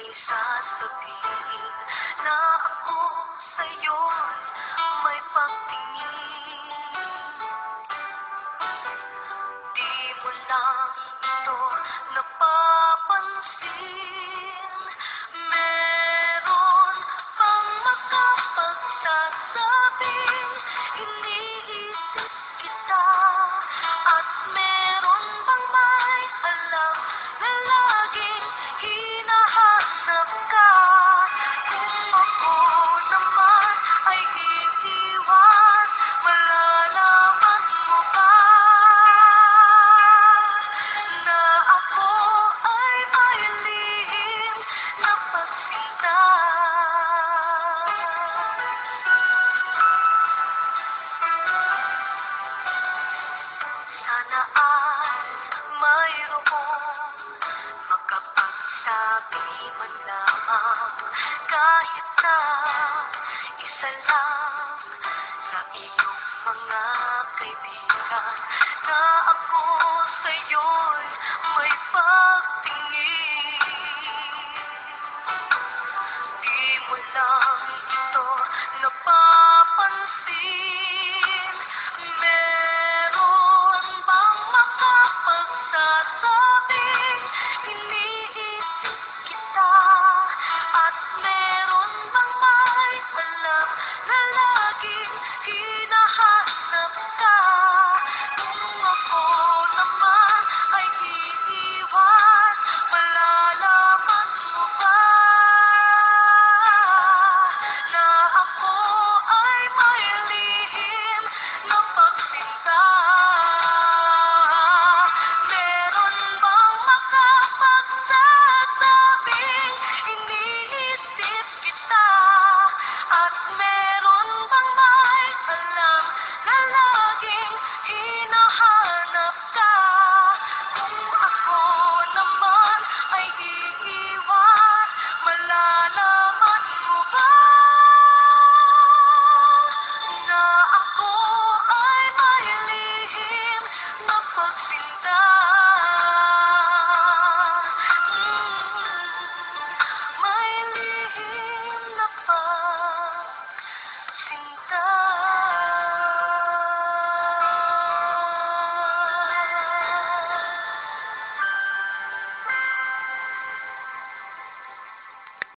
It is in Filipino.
may sasabihin na ako sa'yo'y may pagtingin. Di mo lang ito napapansin. Meron kang makapagsasabing iniisip kita. At meron bang may alam na laging hinahanap ka? Kung ako naman ay iiwan, malalaman mo ba na ako ay may lihim na pagsinta? Sana ay mayroong makapagsabi man lang, kahit na isa lang sa iyong mga kaibigan, na ako sa'yo'y may pagtingin. Di mo lang